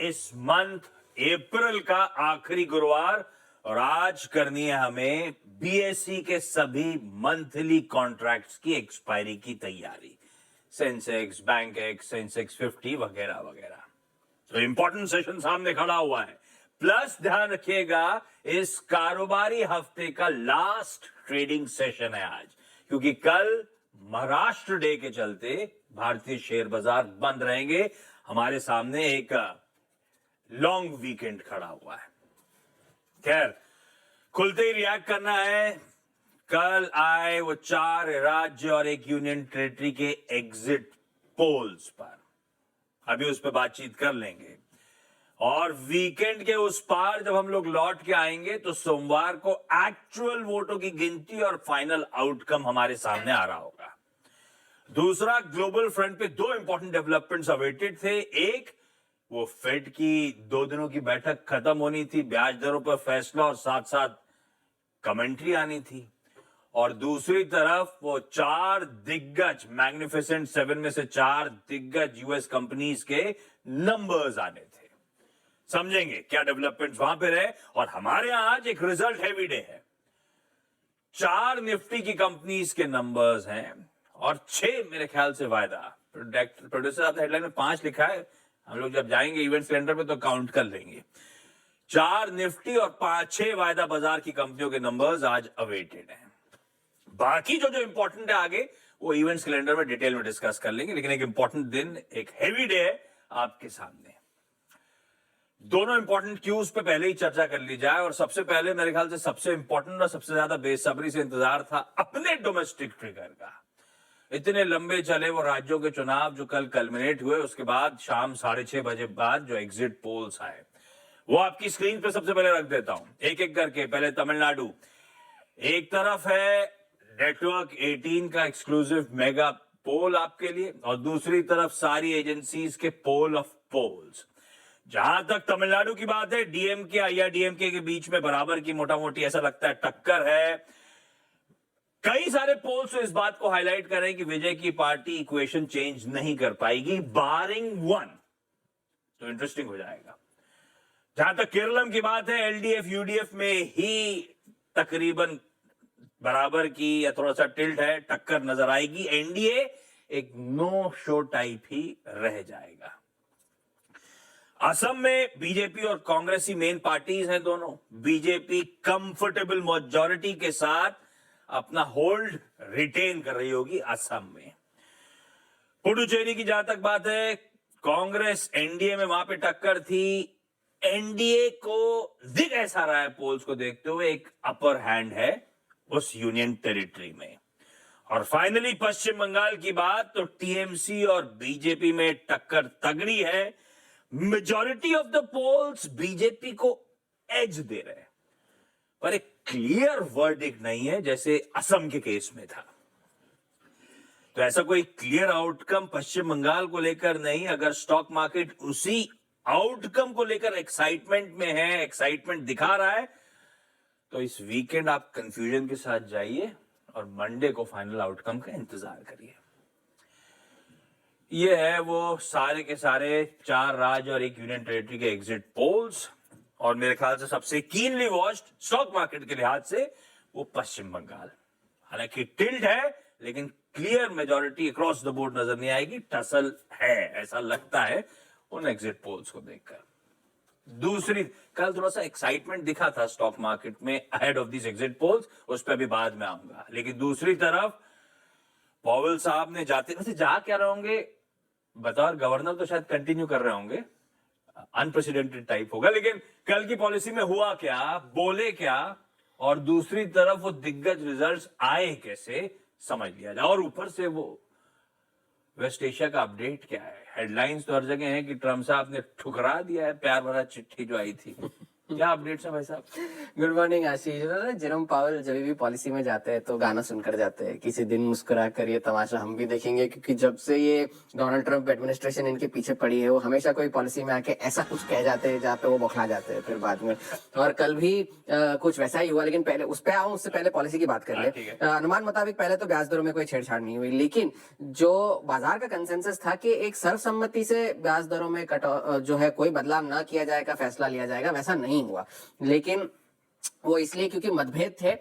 इस मंथ अप्रैल का आखिरी गुरुवार और आज करनी है हमें बीएसई के सभी मंथली कॉन्ट्रैक्ट्स की एक्सपायरी की तैयारी, सेंसेक्स, बैंक एक्स, सेंसेक्स 50 वगैरह वगैरह। तो इंपॉर्टेंट सेशन सामने खड़ा हुआ है। प्लस ध्यान रखिएगा इस कारोबारी हफ्ते का लास्ट ट्रेडिंग सेशन है आज, क्योंकि कल महाराष्ट्र डे के चलते भारतीय शेयर बाजार बंद रहेंगे। हमारे सामने एक लॉन्ग वीकेंड खड़ा हुआ है। खैर, खुलते ही रिएक्ट करना है। कल आए वो 4 राज्य और एक यूनियन टेरिटरी के एग्जिट पोल्स पर, अभी उस पर बातचीत कर लेंगे। और वीकेंड के उस पार जब हम लोग लौट के आएंगे तो सोमवार को एक्चुअल वोटों की गिनती और फाइनल आउटकम हमारे सामने आ रहा होगा। दूसरा, ग्लोबल फ्रंट पे 2 इंपॉर्टेंट डेवलपमेंट्स अवेटेड थे। एक, वो फेड की 2 दिनों की बैठक खत्म होनी थी, ब्याज दरों पर फैसला और साथ साथ कमेंट्री आनी थी। और दूसरी तरफ वो 4 दिग्गज मैग्निफिसेंट 7 में से 4 दिग्गज यूएस कंपनीज के नंबर्स आने थे। समझेंगे क्या डेवलपमेंट्स वहां पे रहे। और हमारे यहां आज एक रिजल्ट हैवी डे है। 4 निफ्टी की कंपनीज के नंबर्स हैं और 6 मेरे ख्याल से वायदा। प्रोड्यूसर आपने हेडलाइन में 5 लिखा है, हम लोग जब जाएंगे इवेंट कैलेंडर पे तो काउंट कर लेंगे। 4 निफ्टी और 5-6 वायदा बाजार की कंपनियों के नंबर्स आज अवेटेड हैं। बाकी जो इंपॉर्टेंट है आगे वो इवेंट्स कैलेंडर में डिटेल में डिस्कस कर लेंगे, लेकिन एक इंपॉर्टेंट दिन, एक हेवी डे है आपके सामने। दोनों इंपॉर्टेंट क्यूज पे पहले ही चर्चा कर ली जाए। और सबसे पहले मेरे ख्याल से सबसे इंपॉर्टेंट और सबसे ज्यादा बेसब्री से इंतजार था अपने डोमेस्टिक ट्रिगर का। इतने लंबे चले वो राज्यों के चुनाव जो कल कल्मिनेट हुए, उसके बाद शाम 6:30 बजे बाद जो एग्जिट पोल्स आए वो आपकी स्क्रीन पे सबसे पहले रख देता हूं एक एक करके। पहले तमिलनाडु, एक तरफ है नेटवर्क 18 का एक्सक्लूसिव मेगा पोल आपके लिए, और दूसरी तरफ सारी एजेंसीज के पोल ऑफ पोल्स। जहां तक तमिलनाडु की बात है, डीएमके आईआरडीएमके के बीच में बराबर की मोटा मोटी ऐसा लगता है टक्कर है। कई सारे पोल्स इस बात को हाईलाइट कर रहे हैं कि विजय की पार्टी इक्वेशन चेंज नहीं कर पाएगी बारिंग 1, तो इंटरेस्टिंग हो जाएगा। जहां तक केरलम की बात है, एलडीएफ यूडीएफ में ही तकरीबन बराबर की या थोड़ा सा टिल्ट है, टक्कर नजर आएगी। एनडीए एक नो शो टाइप ही रह जाएगा। असम में बीजेपी और कांग्रेस ही मेन पार्टीज हैं दोनों। बीजेपी कंफर्टेबल मेजॉरिटी के साथ अपना होल्ड रिटेन कर रही होगी असम में। पुडुचेरी की जहां तक बात है, कांग्रेस एनडीए में वहां पे टक्कर थी। एनडीए को दिख ऐसा रहा है पोल्स को देखते हुए एक अपर हैंड है उस यूनियन टेरिटरी में। और फाइनली पश्चिम बंगाल की बात तो टीएमसी और बीजेपी में टक्कर तगड़ी है। Majority of the polls BJP को एज दे रहे हैं, पर एक क्लियर वर्डिक्ट नहीं है जैसे असम के केस में था। तो ऐसा कोई क्लियर आउटकम पश्चिम बंगाल को लेकर नहीं। अगर स्टॉक मार्केट उसी आउटकम को लेकर एक्साइटमेंट में है, एक्साइटमेंट दिखा रहा है, तो इस वीकेंड आप कंफ्यूजन के साथ जाइए और मंडे को फाइनल आउटकम का इंतजार करिए। ये है वो सारे के सारे 4 राज्य और एक यूनियन टेरिटरी के एग्जिट पोल्स। और मेरे ख्याल से सबसे कीनली वॉच्ड स्टॉक मार्केट के लिहाज से वो पश्चिम बंगाल। हालांकि टिल्ट है लेकिन clear majority across the board नजर नहीं आएगी, टसल है ऐसा लगता है उन एग्जिट पोल्स को देखकर। दूसरी, कल थोड़ा सा एक्साइटमेंट दिखा था स्टॉक मार्केट में ahead of this exit polls, उस पर भी बाद में आऊंगा। लेकिन दूसरी तरफ पॉवेल साहब ने जाते वैसे जा क्या रहे होंगे, बतौर गवर्नर तो शायद कंटिन्यू कर रहे होंगे, अनप्रेसिडेंटेड टाइप होगा। लेकिन कल की पॉलिसी में हुआ क्या, बोले क्या, और दूसरी तरफ वो दिग्गज रिजल्ट्स आए कैसे, समझ लिया जाए। और ऊपर से वो वेस्ट एशिया का अपडेट क्या है। हेडलाइंस तो हर जगह है कि ट्रम्प साहब ने ठुकरा दिया है प्यार भरा चिट्ठी जो आई थी। क्या अपडेट्स है भाई साहब? गुड मॉर्निंग आशीष। जेरोम पावेल जब भी पॉलिसी में जाते हैं तो गाना सुनकर जाते हैं, किसी दिन मुस्कुरा कर ये तमाशा हम भी देखेंगे, क्योंकि जब से ये डोनाल्ड ट्रंप एडमिनिस्ट्रेशन इनके पीछे पड़ी है वो हमेशा कोई पॉलिसी में आके ऐसा कुछ कह जाते हैं जहाँ पे वो बौखला जाते हैं फिर बाद में। और कल भी कुछ वैसा ही हुआ, लेकिन पहले उस पे आऊं उससे पहले पॉलिसी की बात कर ले। अनुमान मुताबिक पहले तो ब्याज दरों में कोई छेड़छाड़ नहीं हुई, लेकिन जो बाजार का कंसेंसस था कि एक सर्वसम्मति से ब्याज दरों में जो है कोई बदलाव ना किया जाएगा, फैसला लिया जाएगा, वैसा नहीं हुआ। लेकिन वो इसलिए क्योंकि मतभेद थे,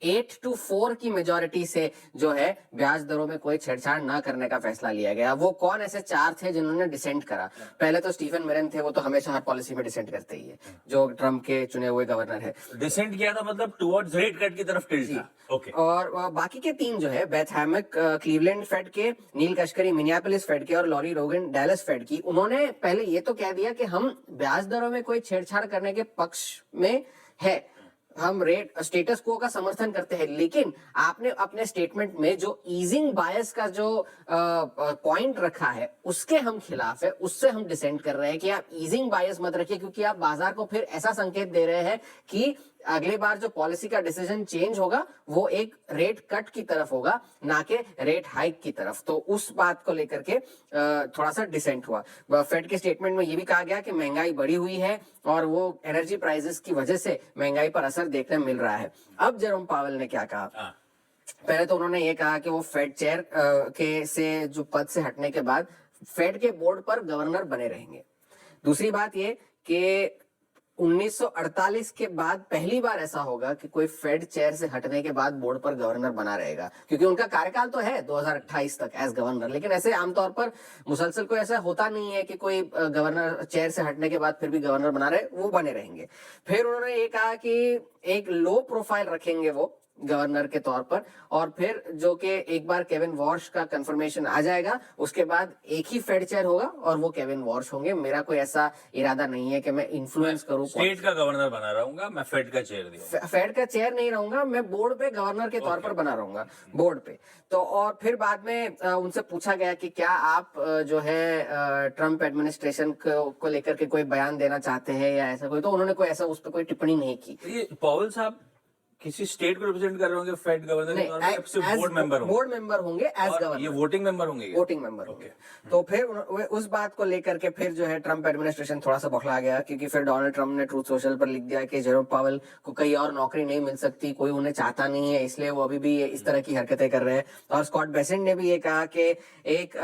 8-4 की मेजोरिटी से जो है ब्याज दरों में कोई छेड़छाड़ ना करने का फैसला लिया गया। वो कौन ऐसे 4 थे जिन्होंने डिसेंट करा? पहले तो स्टीफन मिरन थे, वो तो हमेशा हर पॉलिसी में डिसेंट करते ही है, जो ट्रम्प के चुने हुए गवर्नर है। डिसेंट किया था मतलब टुवर्ड्स रेट कट की तरफ टिल्ट था। ओके। और बाकी के 3 जो है, बेथ हैमक क्लीवलैंड फेड के, नील कश्करी मिनियापोलिस फेड के और लॉरी रोगन डैलस फेड की, उन्होंने पहले ये तो कह दिया कि हम ब्याज दरों में कोई छेड़छाड़ करने के पक्ष में है, हम रेट स्टेटस को का समर्थन करते हैं। लेकिन आपने अपने स्टेटमेंट में जो ईजिंग बायस का जो पॉइंट रखा है उसके हम खिलाफ है, उससे हम डिसेंट कर रहे हैं कि आप ईजिंग बायस मत रखिए, क्योंकि आप बाजार को फिर ऐसा संकेत दे रहे हैं कि अगली बार जो पॉलिसी का डिसीजन चेंज होगा वो एक रेट कट की तरफ होगा, ना कि रेट हाइक की तरफ। तो उस बात को लेकर के थोड़ा सा डिसेंट हुआ। फेड के स्टेटमेंट में ये भी कहा गया कि महंगाई बढ़ी हुई है और वो एनर्जी प्राइसेस की वजह से महंगाई पर असर देखने मिल रहा है। अब जेरोम पावेल ने क्या कहा? पहले तो उन्होंने ये कहा कि वो फेड चेयर के से जो पद से हटने के बाद फेड के बोर्ड पर गवर्नर बने रहेंगे। दूसरी बात ये कि 1948 के बाद पहली बार ऐसा होगा कि कोई फेड चेयर से हटने के बाद बोर्ड पर गवर्नर बना रहेगा, क्योंकि उनका कार्यकाल तो है 2028 तक एज गवर्नर, लेकिन ऐसे आमतौर पर मुसलसल कोई ऐसा होता नहीं है कि कोई गवर्नर चेयर से हटने के बाद फिर भी गवर्नर बना रहे, वो बने रहेंगे। फिर उन्होंने ये कहा कि एक लो प्रोफाइल रखेंगे वो गवर्नर के तौर पर, और फिर जो कि एक बार केविन वॉर्श का कंफर्मेशन आ जाएगा उसके बाद एक ही फेड चेयर होगा और वो केविन वॉर्श होंगे। मेरा कोई ऐसा इरादा नहीं है कि मैं इन्फ्लुएंस करूं, स्टेट का गवर्नर बना रहूंगा, मैं फेड का चेयर दूंगा। फेड का चेयर नहीं रहूंगा, मैं बोर्ड पे गवर्नर के तौर पर बना रहूंगा, बोर्ड पे। तो और फिर बाद में उनसे पूछा गया कि क्या आप जो है ट्रम्प एडमिनिस्ट्रेशन को लेकर के कोई बयान देना चाहते हैं या ऐसा कोई, तो उन्होंने कोई ऐसा उस पर कोई टिप्पणी नहीं की। ये पावेल साहब किसी स्टेट को रिप्रेजेंट कर रहे होंगे फेड गवर्नर के तौर पर, सिर्फ बोर्ड मेंबर होंगे? बोर्ड मेंबर होंगे एज गवर्नर। ये वोटिंग मेंबर होंगे? वोटिंग मेंबर होंगे। तो फिर उस बात को लेकर के फिर जो है ट्रम्प एडमिनिस्ट्रेशन थोड़ा सा बौखला गया, क्योंकि फिर डोनाल्ड ट्रम्प ने ट्रूथ सोशल पर लिख दिया कि जेरोम पावेल को कहीं और नौकरी नहीं मिल सकती, कोई उन्हें चाहता नहीं है, इसलिए वो अभी भी इस तरह की हरकतें कर रहे हैं। और स्कॉट बेसेंट ने भी ये कहा कि एक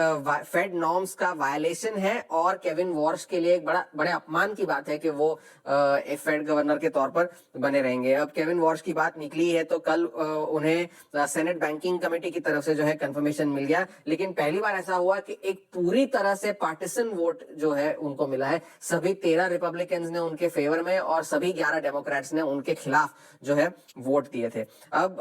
फेड नॉर्म्स का वायलेशन है और केविन वॉर्श के लिए एक बड़े अपमान की बात है कि वो एक फेड गवर्नर के तौर पर बने रहेंगे। अब केविन वॉर्श की बात निकली है तो कल उन्हें सेनेट बैंकिंग कमेटी की तरफ से जो है कंफर्मेशन मिल गया, लेकिन पहली बार ऐसा हुआ कि एक पूरी तरह से पार्टिसन वोट जो है उनको मिला है। सभी 13 रिपब्लिकन्स ने उनके फेवर में और सभी 11 डेमोक्रेट्स ने उनके खिलाफ जो है वोट दिए थे। अब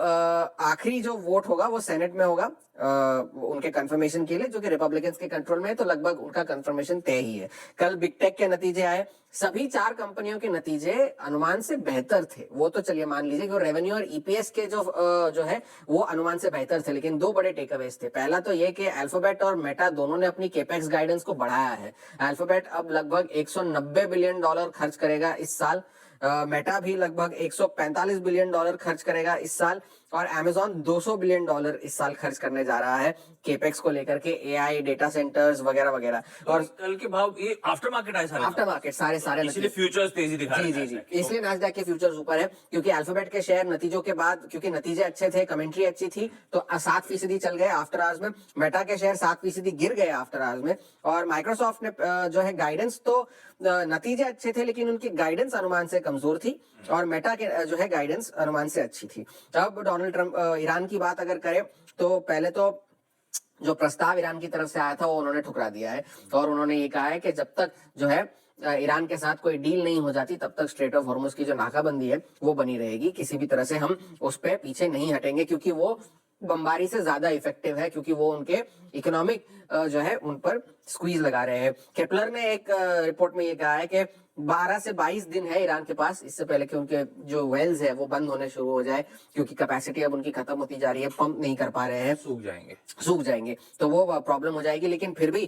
आखिरी जो वोट होगा वो सेनेट में होगा उनके कंफर्मेशन के लिए, जो कि रिपब्लिकन्स के कंट्रोल में है, तो लगभग उनका कंफर्मेशन तय ही है। कल बिग टेक के नतीजे आए, सभी 4 कंपनियों के नतीजे अनुमान से बेहतर थे। वो तो चलिए मान लीजिए कि रेवेन्यू और ईपीएस के जो है वो अनुमान से बेहतर थे, लेकिन 2 बड़े टेकअवेज थे। पहला तो ये कि अल्फाबेट और मेटा दोनों ने अपनी केपेक्स गाइडेंस को बढ़ाया है। अल्फाबेट अब लगभग $190 बिलियन खर्च करेगा इस साल, मेटा भी लगभग $145 बिलियन खर्च करेगा इस साल, और Amazon $200 बिलियन इस साल खर्च करने जा रहा है केपेक्स को लेकर के, एआई, डेटा सेंटर्स वगैरह वगैरह। और कल के भाव ये आफ्टर मार्केट आए, आफ्टर मार्केट सारे इसलिए फ्यूचर्स तेजी दिखा रहे हैं। जी, इसलिए नास्डैक के फ्यूचर्स ऊपर है, क्योंकि अल्फाबेट के शेयर नतीजों के बाद, क्योंकि नतीजे अच्छे थे, कमेंट्री अच्छी थी, तो 7% चल गए आफ्टर आवर्स में। मेटा के शेयर 7% गिर गए आफ्टर आवर्स में। और माइक्रोसॉफ्ट ने जो है गाइडेंस, तो नतीजे अच्छे थे लेकिन उनकी गाइडेंस अनुमान से कमजोर थी, और मेटा के जो है गाइडेंस अनुमान से अच्छी थी। अब डोनाल्ड ट्रम्प ईरान की बात अगर करें तो पहले तो जो प्रस्ताव ईरान की तरफ से आया था वो उन्होंने ठुकरा दिया है, और उन्होंने ये कहा है कि जब तक जो है ईरान के साथ कोई डील नहीं हो जाती तब तक स्ट्रेट ऑफ हॉर्मुज की जो नाकाबंदी है वो बनी रहेगी। किसी भी तरह से हम उस पर पीछे नहीं हटेंगे, क्योंकि वो बमबारी से ज्यादा इफेक्टिव है, क्योंकि वो उनके इकोनॉमिक जो है उन पर स्क्वीज लगा रहे हैं। केपलर ने एक रिपोर्ट में ये कहा है कि 12 से 22 दिन है ईरान के पास, इससे पहले कि उनके जो वेल्स है वो बंद होने शुरू हो जाए, क्योंकि कैपेसिटी अब उनकी खत्म होती जा रही है, पंप नहीं कर पा रहे हैं, सूख जाएंगे तो वो प्रॉब्लम हो जाएगी। लेकिन फिर भी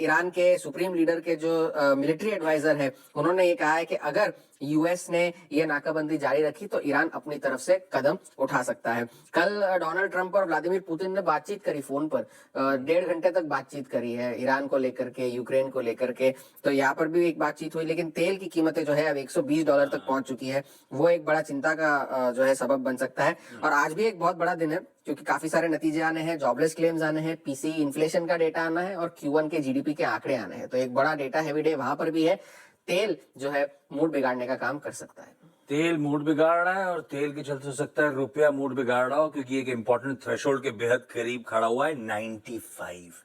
ईरान के सुप्रीम लीडर के जो मिलिट्री एडवाइजर है उन्होंने ये कहा है कि अगर यूएस ने ये नाकाबंदी जारी रखी तो ईरान अपनी तरफ से कदम उठा सकता है। कल डोनाल्ड ट्रंप और व्लादिमीर पुतिन ने बातचीत करी फोन पर, 1.5 घंटे तक बातचीत करी है ईरान को लेकर के, यूक्रेन को लेकर के। तो यहाँ पर भी एक बातचीत हुई, लेकिन तेल की कीमतें जो है अब $120 तक पहुंच चुकी है, वो एक बड़ा चिंता का जो है सबब बन सकता है। और आज भी एक बहुत बड़ा दिन है क्योंकि काफी सारे नतीजे आने हैं, जॉबलेस क्लेम्स आने हैं, पीसी इन्फ्लेशन का डेटा आना है और Q1 के जीडीपी के आंकड़े आने हैं। तो एक बड़ा डेटा हेवी डे वहां पर भी है। तेल जो है मूड बिगाड़ने का काम कर सकता है। तेल मूड बिगाड़ रहा है और तेल के चलते हो सकता है रुपया मूड बिगाड़ रहा हो, क्योंकि एक इंपॉर्टेंट थ्रेशोल्ड के बेहद करीब खड़ा हुआ है 95।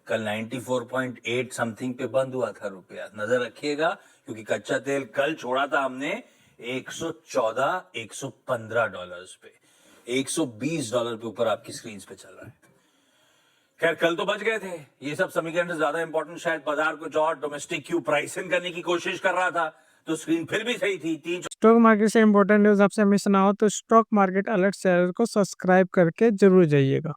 कल 94.8 समथिंग पे बंद हुआ था रुपया, नजर रखिएगा, क्योंकि कच्चा तेल कल छोड़ा था हमने $114-115 पे, $120 पे ऊपर आपकी स्क्रीन पे चल रहा है। खैर कल तो बच गए थे, ये सब समीकरण से ज्यादा इंपॉर्टेंट शायद बाजार कुछ और डोमेस्टिक क्यू प्राइसिंग करने की कोशिश कर रहा था, तो स्क्रीन फिर भी सही थी। स्टॉक मार्केट से इंपॉर्टेंट न्यूज आपसे मिस ना हो तो स्टॉक मार्केट अलर्ट चैनल को सब्सक्राइब करके जरूर जाइएगा।